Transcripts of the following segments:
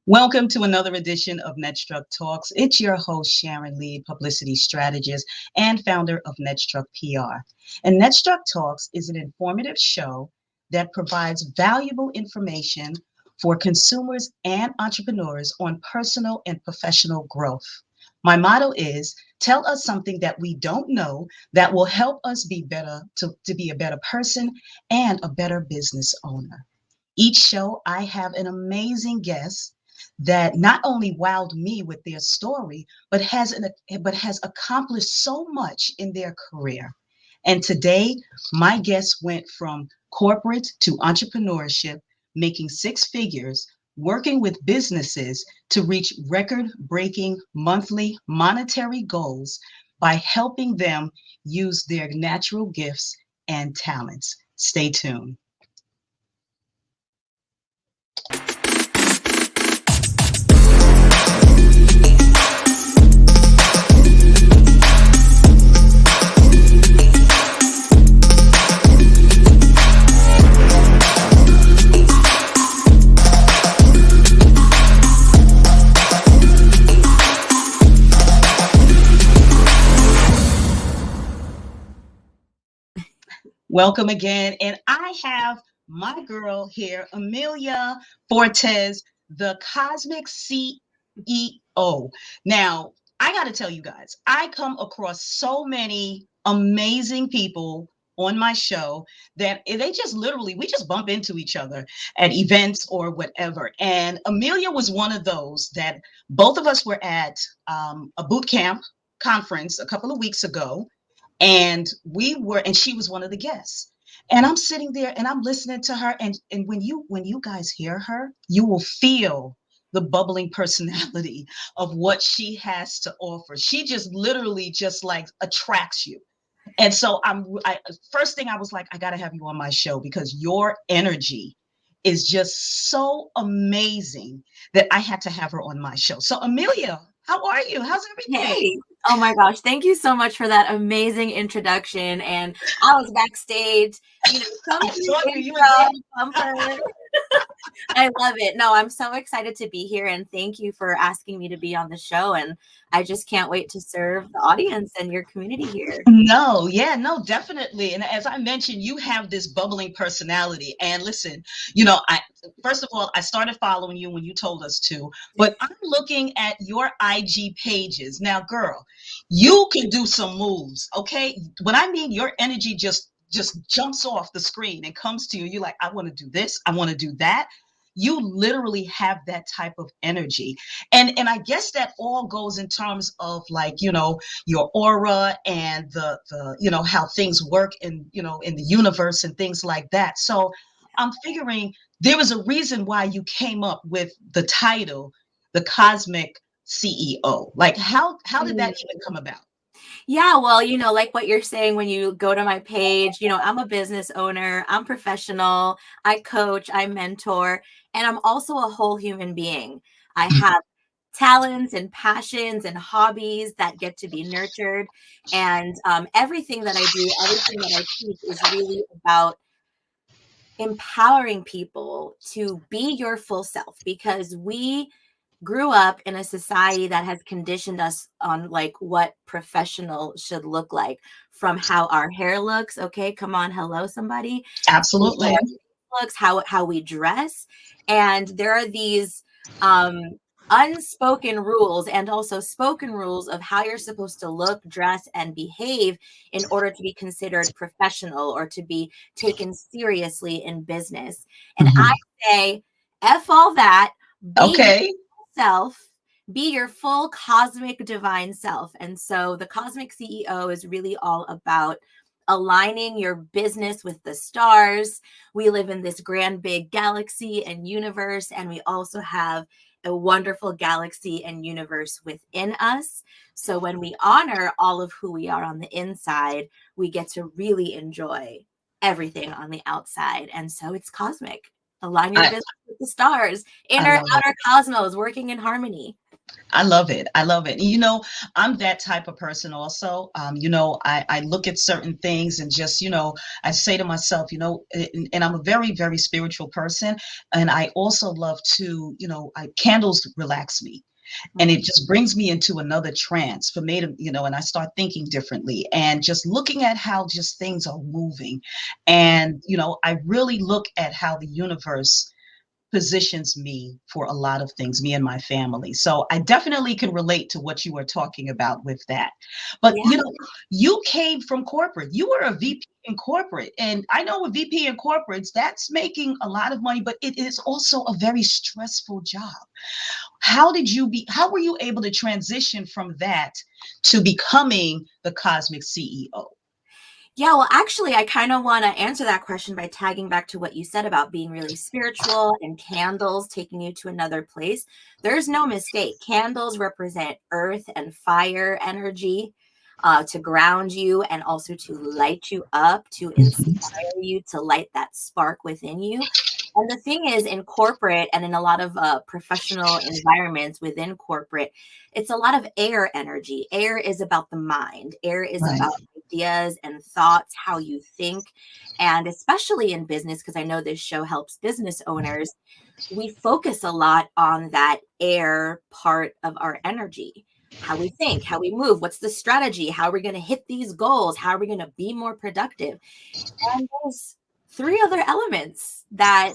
Welcome to another edition of NetStruc Talks. It's your host, Sharon Lee, publicity strategist and founder of NetStruc PR. And NetStruc Talks is an informative show that provides valuable information for consumers and entrepreneurs on personal and professional growth. My motto is tell us something that we don't know that will help us be better, to be a better person and a better business owner. Each show, I have an amazing guest that not only wowed me with their story, but has accomplished so much in their career. And today, my guest went from corporate to entrepreneurship, making six figures, working with businesses to reach record-breaking monthly monetary goals by helping them use their natural gifts and talents. Stay tuned. Welcome again. And I have my girl here, Amelia Fortes, the Cosmic CEO. Now, I got to tell you guys, I come across so many amazing people on my show that they just literally, we just bump into each other at events or whatever. And Amelia was one of those that both of us were at a boot camp conference a couple of weeks ago, and she was one of the guests, and I'm sitting there and I'm listening to her, and when you guys hear her, you will feel the bubbling personality of what she has to offer. She just literally just like attracts you. And so first thing I was like, I got to have you on my show because your energy is just so amazing that I had to have her on my show. So Amelia, how are you? How's everything? Hey. Oh my gosh. Thank you so much for that amazing introduction. And I was backstage, some I saw you. You were intro there. bumper. I love it. No, I'm so excited to be here and thank you for asking me to be on the show. And I just can't wait to serve the audience and your community here. No, yeah, no, definitely. And as I mentioned, you have this bubbling personality. And listen, I first of all, I started following you when you told us to, but I'm looking at your IG pages. Now, girl, you can do some moves, okay? When I mean your energy just jumps off the screen and comes to you, you're like, I want to do this, I want to do that. You literally have that type of energy. And I guess that all goes in terms of like, your aura and the how things work in the universe and things like that. So I'm figuring there was a reason why you came up with the title, the Cosmic CEO. Like how did that even come about? Yeah, well, like what you're saying when you go to my page, I'm a business owner, I'm professional, I coach, I mentor, and I'm also a whole human being. I have talents and passions and hobbies that get to be nurtured. And everything that I do, everything that I teach is really about empowering people to be your full self because we grew up in a society that has conditioned us on like what professional should look like, from how our hair looks. Okay, come on, hello somebody. To how Absolutely. our face looks, how we dress. And there are these um unspoken rules and also spoken rules of how you're supposed to look, dress, and behave in order to be considered professional or to be taken seriously in business. And I Mhm. say, F all that, be Okay. yourself, be your full cosmic divine self. And so the Cosmic CEO is really all about aligning your business with the stars. We live in this grand big galaxy and universe, and we also have a wonderful galaxy and universe within us. So when we honor all of who we are on the inside, we get to really enjoy everything on the outside. And so it's cosmic. Align your I business with the stars, I inner, love it. outer cosmos working in harmony. I love it. I love it. You know, I'm that type of person also. You know, I look at certain things and just, you know, I say to myself, you know, and I'm a very, very spiritual person. And I also love to, you know, candles relax me. And Mm. it just brings me into another trance for me to, you know, and I start thinking differently and just looking at how just things are moving. And, you know, I really look at how the universe positions me for a lot of things, me and my family. So I definitely can relate to what you were talking about with that. But Yeah. you know, you came from corporate. You were a VP in corporate. And I know with VP in corporates, that's making a lot of money, but it is also a very stressful job. How were you able to transition from that to becoming the cosmic CEO? Yeah, well, actually, I kind of want to answer that question by tagging back to what you said about being really spiritual and candles taking you to another place. There's no mistake. Candles represent earth and fire energy, to ground you and also to light you up, to inspire you, to light that spark within you. And the thing is, in corporate and in a lot of professional environments within corporate, it's a lot of air energy. Air is about the mind, air is Right, about ideas and thoughts, how you think. And especially in business, because I know this show helps business owners, we focus a lot on that air part of our energy. How we think, how we move, what's the strategy, how are we going to hit these goals, how are we going to be more productive. And there's three other elements that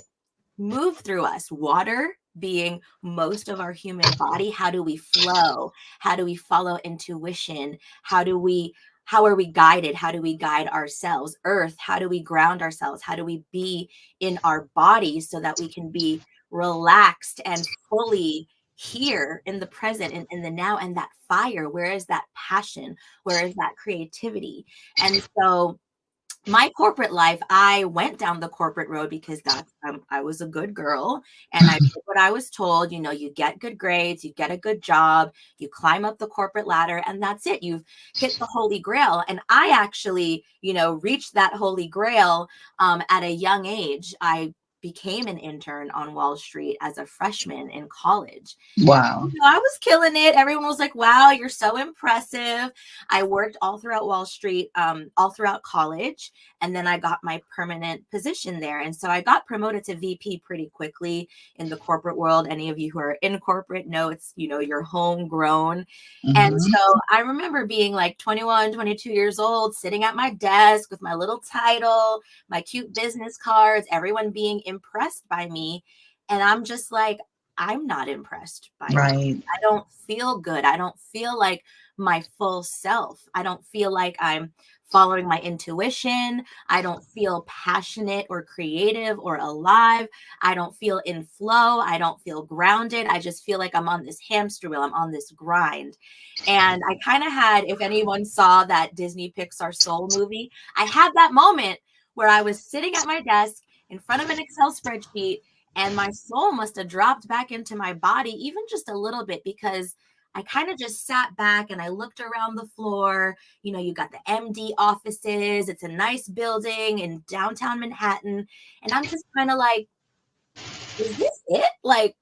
move through us. Water being most of our human body. How do we flow? How do we follow intuition? How are we guided? How do we guide ourselves? Earth, how do we ground ourselves? How do we be in our bodies so that we can be relaxed and fully here in the present and in the now? And that fire, where is that passion? Where is that creativity? And so my corporate life, I went down the corporate road because I was a good girl and I did what I was told. You know, you get good grades, you get a good job, you climb up the corporate ladder, and that's it. You've hit the holy grail. And I actually, you know, reached that holy grail at a young age. I became an intern on Wall Street as a freshman in college. wow. I was killing it. Everyone was like, wow, you're so impressive. I worked all throughout Wall Street, all throughout college, and then I got my permanent position there. And so I got promoted to VP pretty quickly in the corporate world. Any of you who are in corporate know it's, you know, you're homegrown. And Mhm. so I remember being like 21, 22 years old, sitting at my desk with my little title, my cute business cards, everyone being impressed by me. And I'm just like, I'm not impressed by me. Right. I don't feel good. I don't feel like my full self. I don't feel like I'm following my intuition. I don't feel passionate or creative or alive. I don't feel in flow. I don't feel grounded. I just feel like I'm on this hamster wheel. I'm on this grind. And I kind of had, if anyone saw that Disney Pixar Soul movie, I had that moment where I was sitting at my desk in front of an Excel spreadsheet and my soul must have dropped back into my body, even just a little bit, because I kind of just sat back and I looked around the floor. You know, you got the MD offices, it's a nice building in downtown Manhattan. And I'm just kind of like, is this it? Like,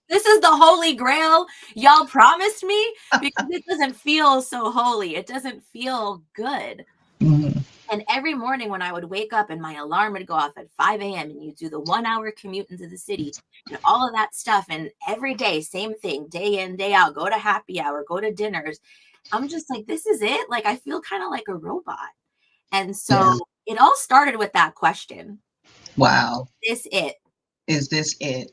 this is the holy grail y'all promised me? Because it doesn't feel so holy. It doesn't feel good. Mhm. And every morning when I would wake up and my alarm would go off at 5 a.m. and you do the 1 hour commute into the city and all of that stuff. And every day, same thing, day in, day out, go to happy hour, go to dinners. I'm just like, this is it. Like, I feel kind of like a robot. And Yeah. so it all started with that question. Wow. Is it? Is this it?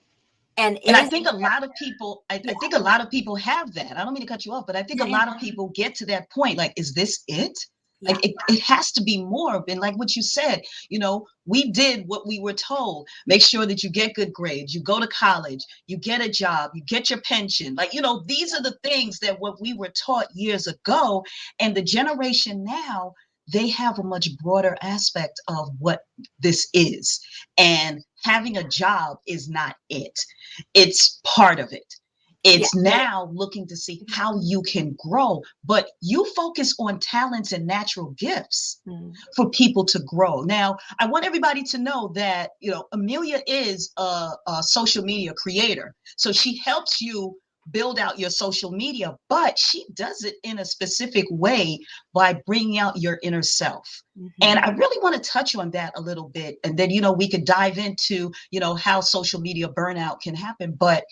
And And I is think a lot of people, I yeah, think a lot of people have that. I don't mean to cut you off, but I think a yeah, yeah, lot of people get to that point. Like, is this it? yeah. Like, it has to be more. And like what you said, you know, we did what we were told. Make sure that you get good grades, you go to college, you get a job, you get your pension. Like, you know, these are the things that what we were taught years ago. And the generation now, they have a much broader aspect of what this is. And having a job is not it. It's part of it. Yeah. It's now looking to see how you can grow, but you focus on talents and natural gifts Mm. for people to grow. Now, I want everybody to know that, you know, Amelia is a social media creator. So she helps you build out your social media, but she does it in a specific way by bringing out your inner self. And Mhm. I really want to touch on that a little bit. And then, we could dive into, how social media burnout can happen. But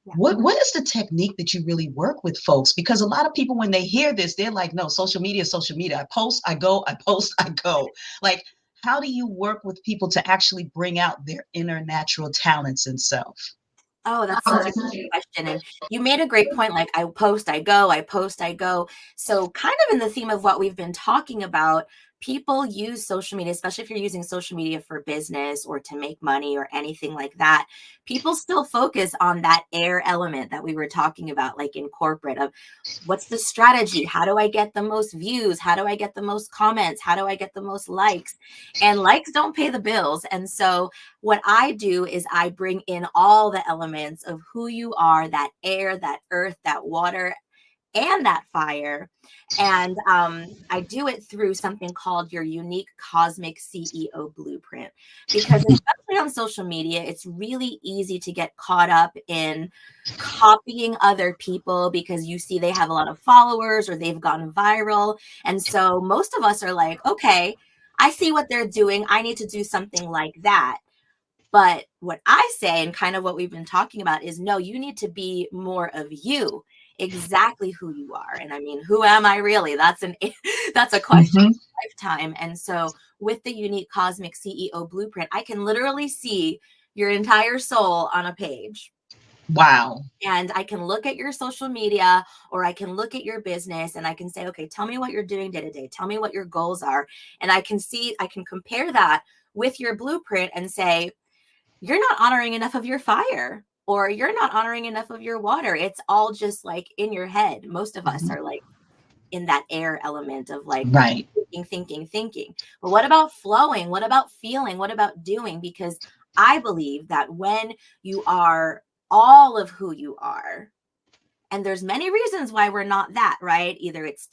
Yeah. what is the technique that you really work with folks? Because a lot of people, when they hear this, they're like, no, social media is social media. I post, I go, I post, I go. Like, how do you work with people to actually bring out their inner natural talents and self? Oh, that's such a great question. And you made a great point. Like, I post, I go, I post, I go. So, kind of in the theme of what we've been talking about, people use social media, especially if you're using social media for business or to make money or anything like that. People still focus on that air element that we were talking about, like in corporate, of what's the strategy? How do I get the most views? How do I get the most comments? How do I get the most likes? And likes don't pay the bills. And so, what I do is I bring in all the elements of who you are, that air, that earth, that water, and that fire. And I do it through something called your unique cosmic CEO blueprint. Because, especially on social media, it's really easy to get caught up in copying other people because you see they have a lot of followers or they've gone viral. And so, most of us are like, okay, I see what they're doing. I need to do something like that. But what I say, and kind of what we've been talking about, is no, you need to be more of you, exactly who you are. And I mean, who am I really? That's an that's a question of Mm-hmm. a lifetime. And so with the unique cosmic CEO blueprint, I can literally see your entire soul on a page. Wow. And I can look at your social media or I can look at your business and I can say, okay, tell me what you're doing day to day. Tell me what your goals are. And I can see, I can compare that with your blueprint and say, you're not honoring enough of your fire or you're not honoring enough of your water. It's all just like in your head. Most of us Mhm. are like in that air element of like Right. thinking, thinking, thinking. But what about flowing? What about feeling? What about doing? Because I believe that when you are all of who you are, and there's many reasons why we're not that, right? Either it's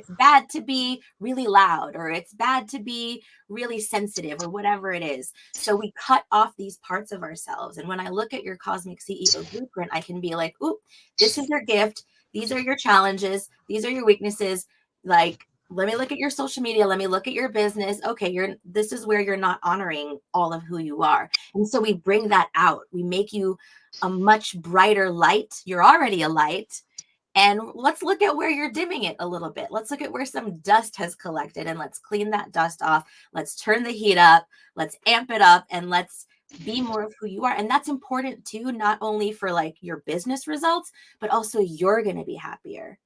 bad to be really loud or it's bad to be really sensitive or whatever it is. So we cut off these parts of ourselves. And when I look at your cosmic CEO blueprint, I can be like, "Oop, this is your gift. These are your challenges. These are your weaknesses. Like, let me look at your social media. Let me look at your business. Okay, this is where you're not honoring all of who you are." And so we bring that out. We make you a much brighter light. You're already a light. And let's look at where you're dimming it a little bit. Let's look at where some dust has collected and let's clean that dust off. Let's turn the heat up. Let's amp it up and let's be more of who you are. And that's important too, not only for like your business results, but also you're going to be happier.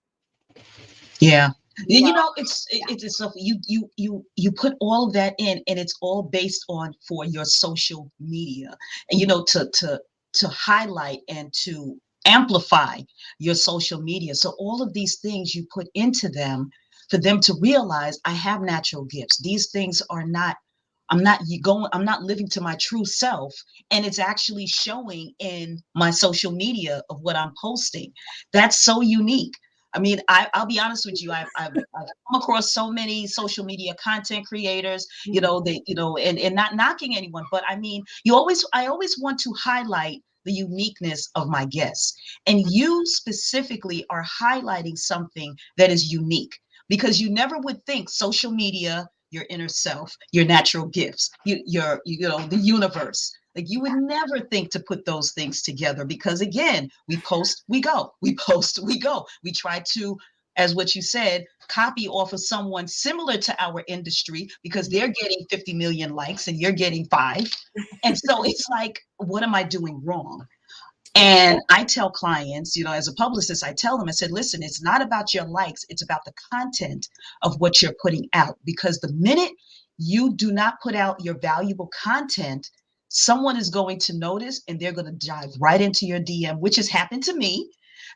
Yeah. You know, yeah. It's stuff you put all of that in, and it's all based on for your social media, and Mhm. to highlight and to amplify your social media. So all of these things you put into them for them to realize I have natural gifts. These things are not. I'm not living to my true self, and it's actually showing in my social media of what I'm posting. That's so unique. I mean, I'll be honest with you. I've come across so many social media content creators, Mhm. and not knocking anyone, but I mean, I always want to highlight the uniqueness of my guests. And you specifically are highlighting something that is unique because you never would think social media, your inner self, your natural gifts, the universe. Like you would never think to put those things together because again, we post, we go, we post, we go. We try to, as what you said, copy off of someone similar to our industry because they're getting 50 million likes and you're getting 5. And so it's like, what am I doing wrong? Yeah. And I tell clients, as a publicist, I tell them, I said, listen, it's not about your likes, it's about the content of what you're putting out. Because the minute you do not put out your valuable content, someone is going to notice and they're going to dive right into your DM, which has happened to me,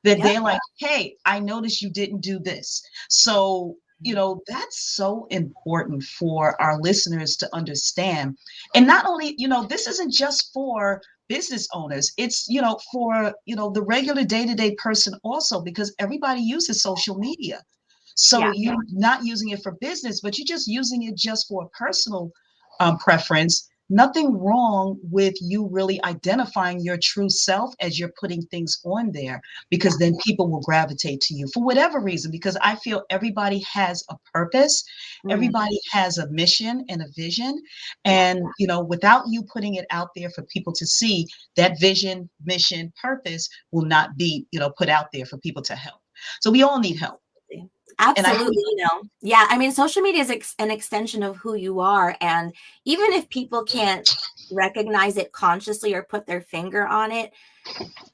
that Yep. they're like, hey, I noticed you didn't do this. So, that's so important for our listeners to understand. And not only, this isn't just for business owners, it's for the regular day-to-day person also, because everybody uses social media. So Yeah. you're not using it for business, but you're just using it just for a personal preference. nothing wrong with you really identifying your true self as you're putting things on there, because then people will gravitate to you for whatever reason, because I feel everybody has a purpose, Mm, everybody has a mission and a vision, yeah, and without you putting it out there for people to see, that vision, mission, purpose will not be put out there for people to help. So we all need help. And I absolutely. think, Yeah, I mean, social media is an extension of who you are. And even if people can't recognize it consciously or put their finger on it,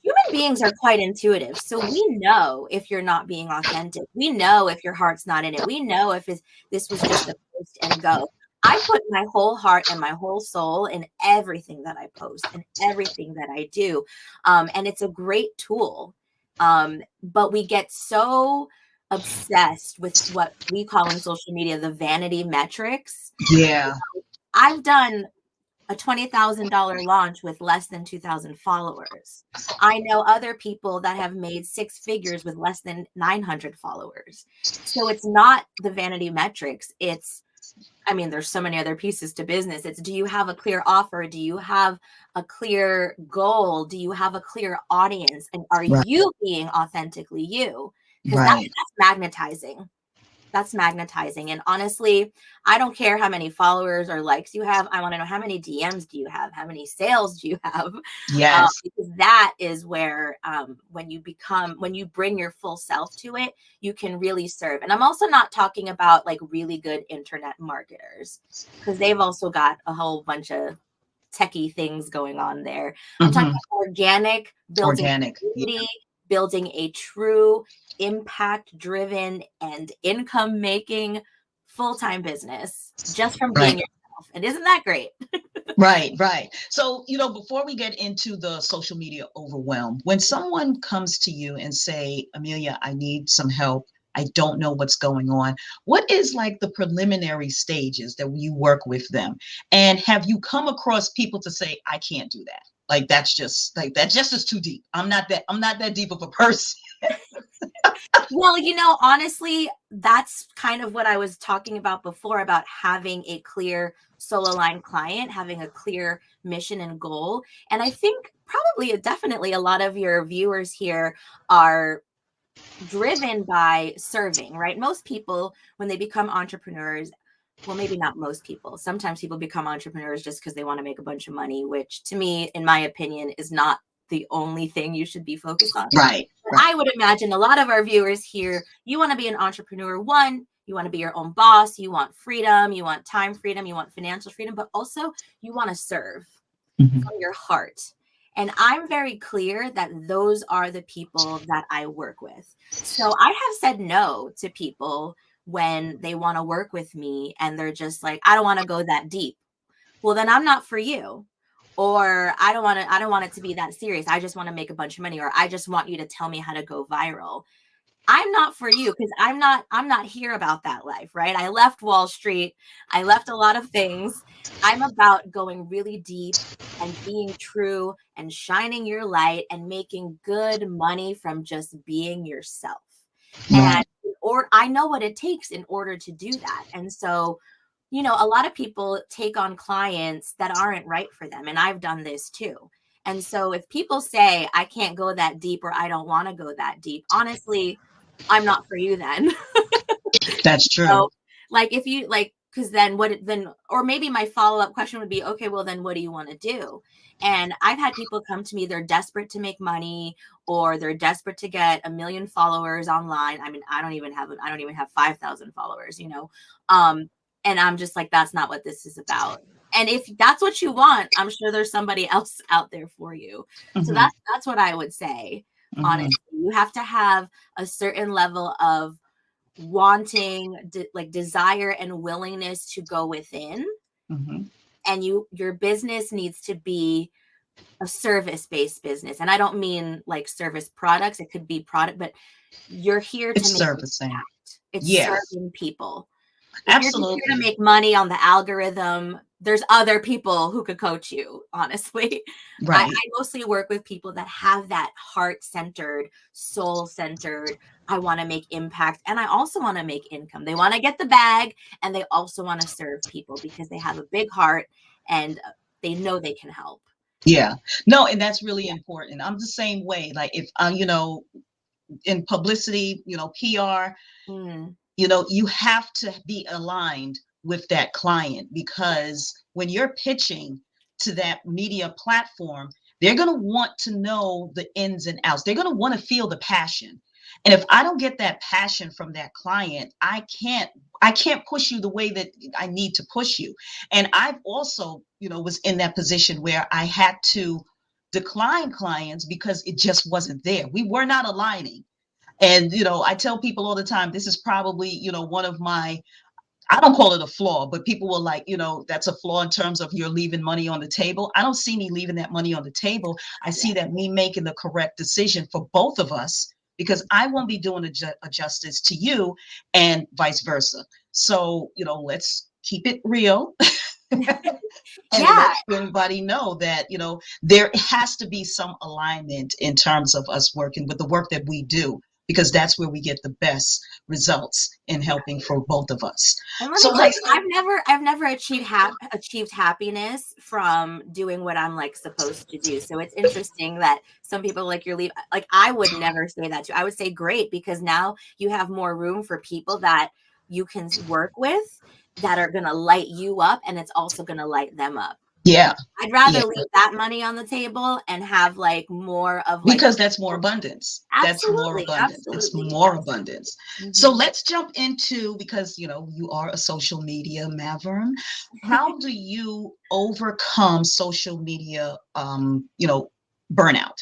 human beings are quite intuitive. So we know if you're not being authentic. We know if your heart's not in it. We know if this was just a post and go. I put my whole heart and my whole soul in everything that I post and everything that I do. And it's a great tool. But we get so obsessed with what we call in social media the vanity metrics. yeah, I've done a $20,000 launch with less than 2,000 followers. I know other people that have made six figures with less than 900 followers. So it's not the vanity metrics. I mean, there's so many other pieces to business. It's, do you have a clear offer? Do you have a clear goal? Do you have a clear audience? And are right, you being authentically you? Because right. that's magnetizing. That's magnetizing. And honestly, I don't care how many followers or likes you have. I want to know, how many DMs do you have? How many sales do you have? Yes. Because that is where, when you bring your full self to it, you can really serve. And I'm also not talking about like really good internet marketers, because they've also got a whole bunch of techie things going on there. I'm talking Hmm. about organic, building Organic. Yeah. community, building a true impact driven and income making full-time business just from being Right. yourself. And isn't that great? Right, right. So, before we get into the social media overwhelm, when someone comes to you and say, Amelia, I need some help, I don't know what's going on, what is like the preliminary stages that you work with them? And have you come across people to say, I can't do that? Like that just is too deep. I'm not that deep of a person. Well, honestly, that's kind of what I was talking about before, about having a clear soul aligned client, having a clear mission and goal. And I think probably definitely a lot of your viewers here are driven by serving, right? Most people, when they become entrepreneurs, well, maybe not most people. Sometimes people become entrepreneurs just because they want to make a bunch of money, which to me, in my opinion, is not the only thing you should be focused on. Right, But right. I would imagine a lot of our viewers here, you want to be an entrepreneur. One, you want to be your own boss. You want freedom. You want time freedom. You want financial freedom, but also you want to serve Mhm. from your heart. And I'm very clear that those are the people that I work with. So I have said no to people when they want to work with me and they're just like, I don't want to go that deep. Well, then I'm not for you. Or I don't want it to be that serious. I just want to make a bunch of money, or I just want you to tell me how to go viral. I'm not for you, because I'm not here about that life, right? I left Wall Street. I left a lot of things. I'm about going really deep and being true and shining your light and making good money from just being yourself. And Right. or I know what it takes in order to do that. And so, a lot of people take on clients that aren't right for them. And I've done this too. And so if people say, I can't go that deep, or I don't want to go that deep, honestly, I'm not for you then. That's true. So, like, if you like, because then, or maybe my follow up question would be, okay, well, then what do you want to do? And I've had people come to me, they're desperate to make money, or they're desperate to get 1 million followers online. I mean, I don't even have 5,000 followers, and I'm just like, that's not what this is about. And if that's what you want, I'm sure there's somebody else out there for you. So Hmm. that's what I would say. Hmm. Honestly, you have to have a certain level of wanting, like desire and willingness to go within, Hmm. and your business needs to be a service-based business. And I don't mean like service products, it could be product, but you're here to It's make servicing. impact. It's Yeah, serving people. If you're just here to absolutely. make money on the algorithm, there's other people who could coach you, honestly. I Right. mostly work with people that have that heart-centered, soul-centered, I want to make impact, and I also want to make income. They want to get the bag, and they also want to serve people because they have a big heart, and they know they can help. Yeah. No, and that's really Yeah. important. I'm the same way. Like if in publicity, PR, Mm, you have to be aligned with that client, because when you're pitching to that media platform, they're going to want to know the ins and outs. They're going to want to feel the passion. And if I don't get that passion from that client, I can't push you the way that I need to push you. And I've also, was in that position where I had to decline clients because it just wasn't there. We were not aligning. And, I tell people all the time, this is probably, one of my, I don't call it a flaw, but people will like, that's a flaw in terms of you're leaving money on the table. I don't see me leaving that money on the table. I yeah. see that me making the correct decision for both of us, because I won't be doing a justice to you and vice versa. So, let's keep it real. And Yeah. let everybody know that there has to be some alignment in terms of us working with the work that we do, because that's where we get the best results in helping for both of us. And let So me tell let's you, I've never achieved happiness from doing what I'm like supposed to do. So it's interesting that some people like your leave, like I would never say that to. I would say great, because now you have more room for people that you can work with that are gonna light you up, and it's also gonna light them up. Yeah, I'd rather yeah, leave that money on the table and have like more of like because that's more abundance. That's more absolutely, abundance. It's absolutely, more absolutely. abundance. So Mhm. let's jump into, because you are a social media maverick. How do you overcome social media burnout?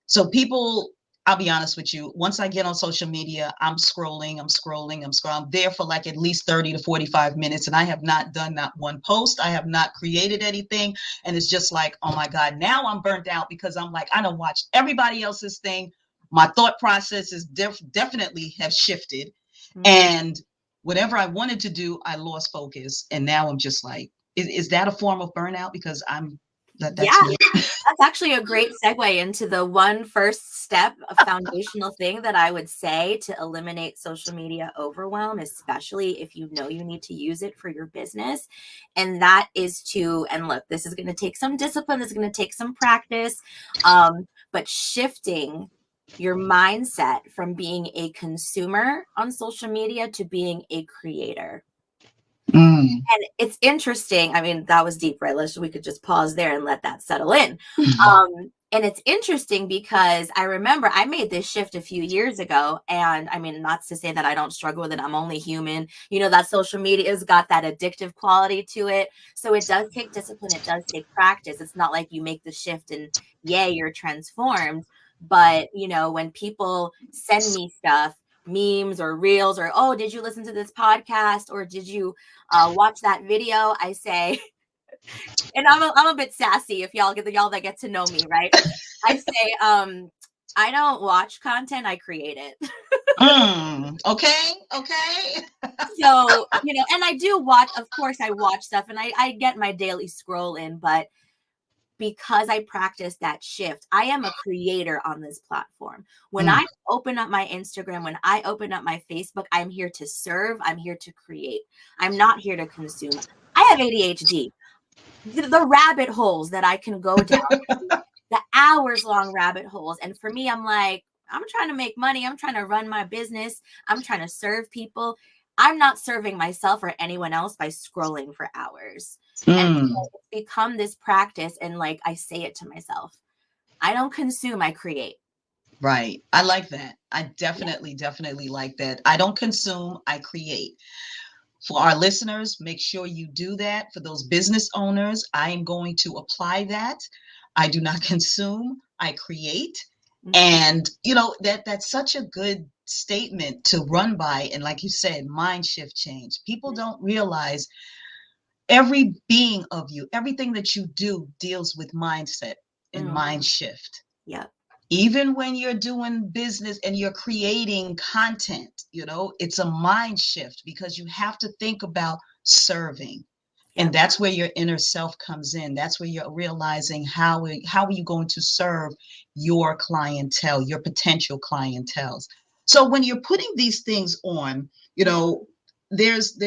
So people, I'll be honest with you, once I get on social media, I'm scrolling, I'm scrolling, I'm scrolling. I'm there for like at least 30 to 45 minutes, and I have not done not one post. I have not created anything. And it's just like, oh my God, now I'm burnt out, because I'm like, I don't watch everybody else's thing. My thought process is definitely have shifted. Mhm. And whatever I wanted to do, I lost focus. And now I'm just like, is that a form of burnout? Because that's Yeah, me. that's actually a great segue into the one first step, a foundational thing that I would say to eliminate social media overwhelm, especially if you know you need to use it for your business. And that is and look, this is going to take some discipline, this is going to take some practice, but shifting your mindset from being a consumer on social media to being a creator. Mm. And it's interesting. I mean, that was deep, right? We could just pause there and let that settle in. And it's interesting because I remember I made this shift a few years ago. And I mean, not to say that I don't struggle with it. I'm only human. That social media has got that addictive quality to it. So it does take discipline. It does take practice. It's not like you make the shift and yay, you're transformed. But, when people send me stuff, memes or reels, or, oh, did you listen to this podcast? Or did you watch that video? I say, and I'm a bit sassy if y'all that get to know me, right? I say, I don't watch content, I create it. Okay, okay. So, and I do watch, of course I watch stuff, and I get my daily scroll in, but because I practice that shift, I am a creator on this platform. When Mm, I open up my Instagram, when I open up my Facebook, I'm here to serve, I'm here to create. I'm not here to consume. I have ADHD. The rabbit holes that I can go down, the hours long rabbit holes. And for me, I'm like, I'm trying to make money. I'm trying to run my business. I'm trying to serve people. I'm not serving myself or anyone else by scrolling for hours. And mm, so it's become this practice. And like I say it to myself, I don't consume, I create. right. I like that. I Yeah. definitely like that. I don't consume, I create. For our listeners, make sure you do that. For those business owners, I am going to apply that. I do not consume, I create. Mhm. And that's such a good statement to run by. And like you said, mind shift change. People don't realize every being of you, everything that you do deals with mindset and Mhm. mind shift. Yep. Even when you're doing business and you're creating content, it's a mind shift, because you have to think about serving. And Yep. that's where your inner self comes in. That's where you're realizing how are you going to serve your clientele, your potential clientels. So when you're putting these things on, there's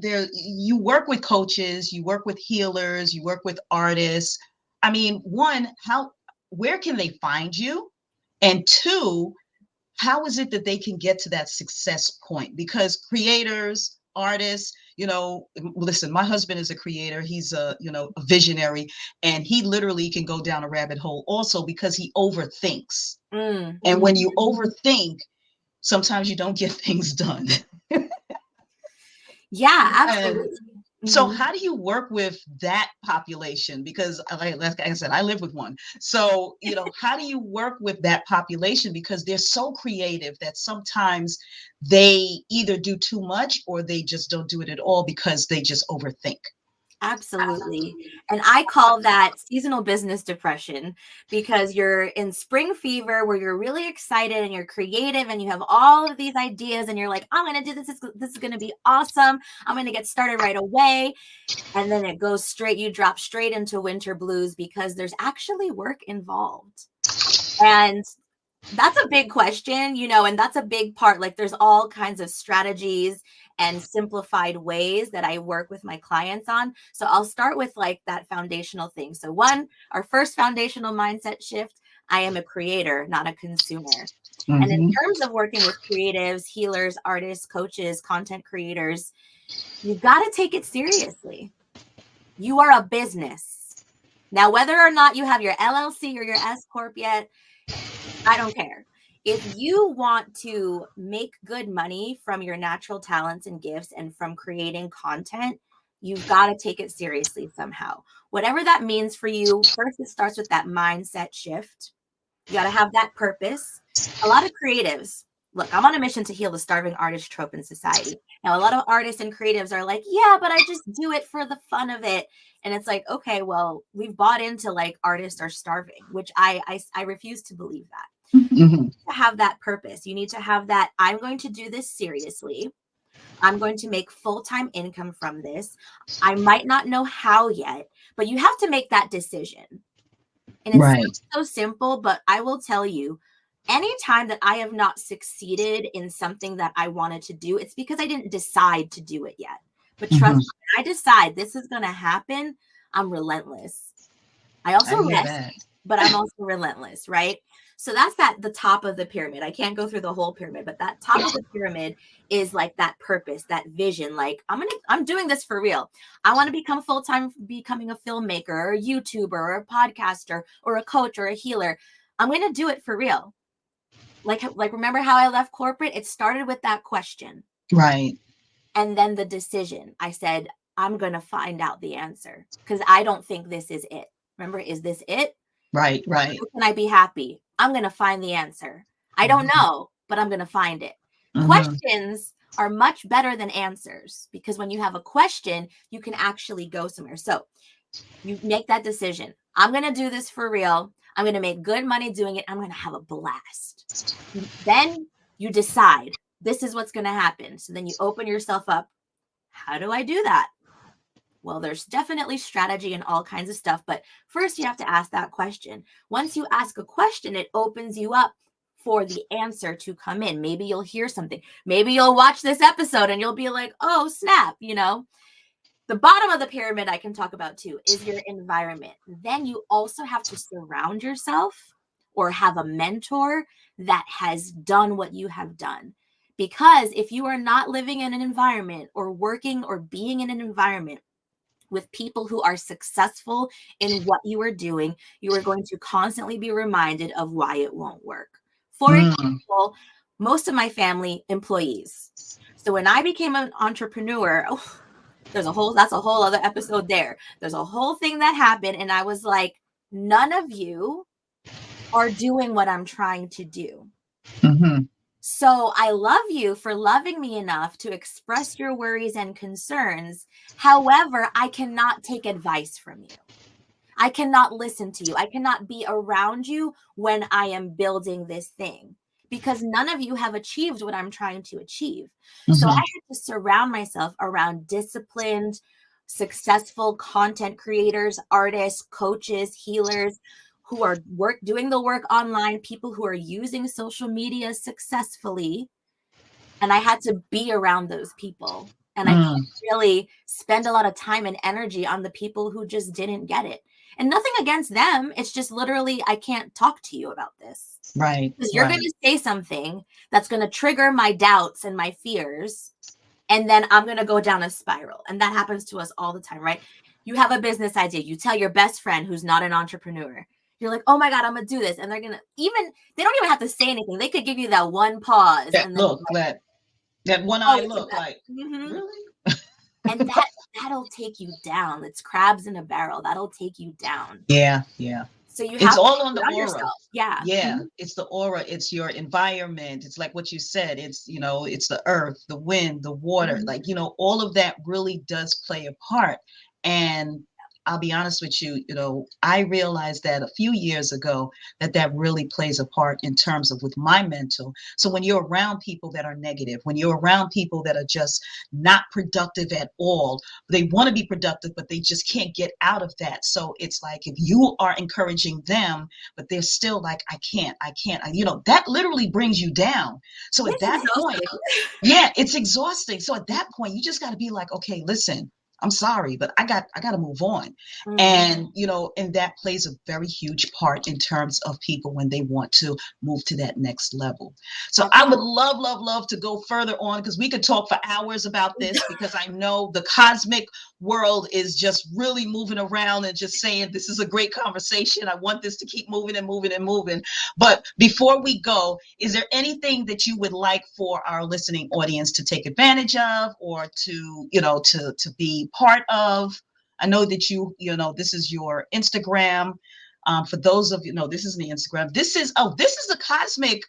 you work with coaches, you work with healers, you work with artists. I mean, one, where can they find you? And two, how is it that they can get to that success point? Because creators, artists, listen, my husband is a creator. He's a visionary, and he literally can go down a rabbit hole also because he overthinks. And when you overthink, sometimes you don't get things done. Yeah, absolutely. So how do you work with that population? Because like I said, I live with one. So, how do you work with that population? Because they're so creative that sometimes they either do too much or they just don't do it at all because they just overthink. Absolutely. And I call that seasonal business depression, because you're in spring fever where you're really excited and you're creative and you have all of these ideas and you're like, I'm going to do this. This is going to be awesome. I'm going to get started right away. And then you drop straight into winter blues because there's actually work involved. And that's a big question, and that's a big part. Like, there's all kinds of strategies and simplified ways that I work with my clients on. So I'll start with like that foundational thing. So our first foundational mindset shift, I am a creator, not a consumer. And in terms of working with creatives, healers, artists, coaches, content creators, you've got to take it seriously. You are a business. Now, whether or not you have your LLC or your S Corp yet, I don't care. If you want to make good money from your natural talents and gifts and from creating content, you've got to take it seriously somehow. Whatever that means for you, first it starts with that mindset shift. You got to have that purpose. A lot of creatives, look, I'm on a mission to heal the starving artist trope in society. Now, a lot of artists and creatives are like, yeah, but I just do it for the fun of it. And it's like, okay, well, we've bought into like artists are starving, which I refuse to believe that. You need to have that purpose. You need to have that, I'm going to do this seriously. I'm going to make full-time income from this. I might not know how yet, but you have to make that decision. And it sounds so simple, but I will tell you, anytime that I have not succeeded in something that I wanted to do, it's because I didn't decide to do it yet. But trust me, when I decide this is going to happen, I'm relentless. I also rest, but I'm also relentless, right? So that's the top of the pyramid. I can't go through the whole pyramid, but that top of the pyramid is like that purpose, that vision. Like, I'm doing this for real. I want to become becoming a filmmaker or a YouTuber or a podcaster or a coach or a healer. I'm going to do it for real. Like remember how I left corporate? It started with that question. Right. And then the decision. I said, I'm going to find out the answer because I don't think this is it. Remember, is this it? Right. How can I be happy? I'm going to find the answer. I don't know, but I'm going to find it. Questions are much better than answers, because when you have a question, you can actually go somewhere. So you make that decision. I'm going to do this for real. I'm going to make good money doing it. I'm going to have a blast. Then you decide this is what's going to happen. So then you open yourself up. How do I do that? Well, there's definitely strategy and all kinds of stuff. But first, you have to ask that question. Once you ask a question, it opens you up for the answer to come in. Maybe you'll hear something. Maybe you'll watch this episode and you'll be like, oh, snap, The bottom of the pyramid I can talk about too is your environment. Then you also have to surround yourself or have a mentor that has done what you have done. Because if you are not living in an environment or working or being in an environment with people who are successful in what you are doing, you are going to constantly be reminded of why it won't work. For example, most of my family, employees. So when I became an entrepreneur, that's a whole other episode there. There's a whole thing that happened. And I was like, none of you are doing what I'm trying to do. So I love you for loving me enough to express your worries and concerns. However, I cannot take advice from you. I cannot listen to you. I cannot be around you when I am building this thing, because none of you have achieved what I'm trying to achieve. So I had to surround myself around disciplined, successful content creators, artists, coaches, healers, who are doing the work online, people who are using social media successfully. And I had to be around those people. And I Mm, can't really spend a lot of time and energy on the people who just didn't get it. And nothing against them. It's just literally, I can't talk to you about this right, because you're going right. to say something that's going to trigger my doubts and my fears. And then I'm going to go down a spiral. And that happens to us all the time, right? You have a business idea. You tell your best friend who's not an entrepreneur. You're like, oh my God, I'm going to do this. And they're going to they don't even have to say anything. They could give you that one pause That and then, look, that one oh, eye it's a look bet. like, really? And that'll take you down. It's crabs in a barrel. That'll take you down. Yeah, yeah. So you It's have to all on the surround aura. yourself. Yeah. Yeah, it's the aura, it's your environment. It's like what you said. It's, it's the earth, the wind, the water. Mhm. Like, all of that really does play a part. And I'll be honest with you, I realized that a few years ago that really plays a part in terms of with my mental. So when you're around people that are negative, when you're around people that are just not productive at all, they want to be productive, but they just can't get out of that. So it's like if you are encouraging them, but they're still like, I can't, that literally brings you down. So at It's that point, exhausting. yeah, it's exhausting. So at that point, you just got to be like, okay, listen, I'm sorry, but I got to move on. Mhm. And, and that plays a very huge part in terms of people when they want to move to that next level. So I I think would love, love, love to go further on because we could talk for hours about this because I know the cosmic world is just really moving around and just saying, this is a great conversation. I want this to keep moving and moving and moving. But before we go, is there anything that you would like for our listening audience to take advantage of or to, to be part of? I know that this is your Instagram. For those of this is the Instagram. This is a cosmic,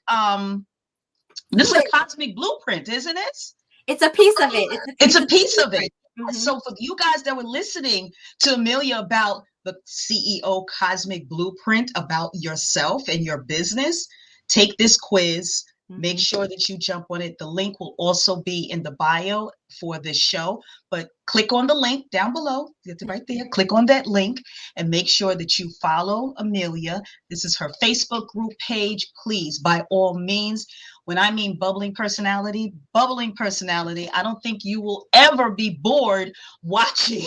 this is a blueprint. cosmic blueprint, isn't it? It's a piece of it. It's a It's piece a of the piece of it. blueprint. Mhm. So for you guys that were listening to Amelia about the CEO Cosmic Blueprint about yourself and your business, take this quiz. Make Mhm. sure that you jump on it. The link will also be in the bio for this show, but click on the link down below. It's right there. Click on that link and make sure that you follow Amelia. This is her Facebook group page. Please, by all means, when I mean bubbling personality, I don't think you will ever be bored watching.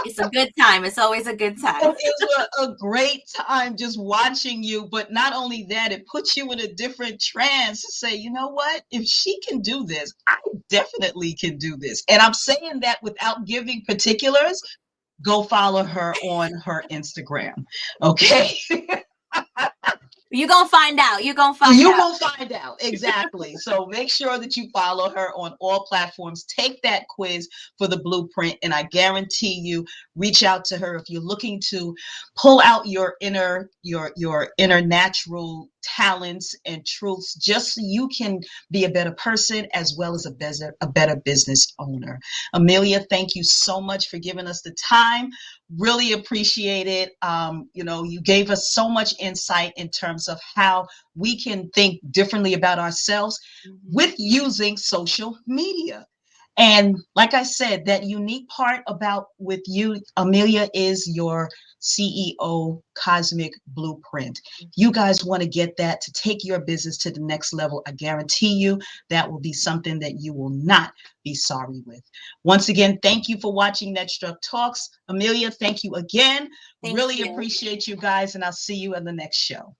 It's a good time. It's always a good time. It is a great time just watching you. But not only that, it puts you in a different trance to say, you know what? If she can do this, I definitely can do this. And I'm saying that without giving particulars. Go follow her on her Instagram. Okay. You're gonna find out. You're gonna find You out. will find out exactly. So make sure that you follow her on all platforms. Take that quiz for the blueprint, and I guarantee you, reach out to her if you're looking to pull out your inner natural talents and truths, just so you can be a better person as well as a better business owner. Amelia, thank you so much for giving us the time. Really appreciate it. You gave us so much insight in terms of how we can think differently about ourselves Mhm. with using social media. And like I said, that unique part about with you, Amelia, is your CEO Cosmic Blueprint. If you guys want to get that to take your business to the next level, I guarantee you that will be something that you will not be sorry with. Once again, thank you for watching NetStruc Talks. Amelia, thank you again. Thank Really you. appreciate you guys, and I'll see you in the next show.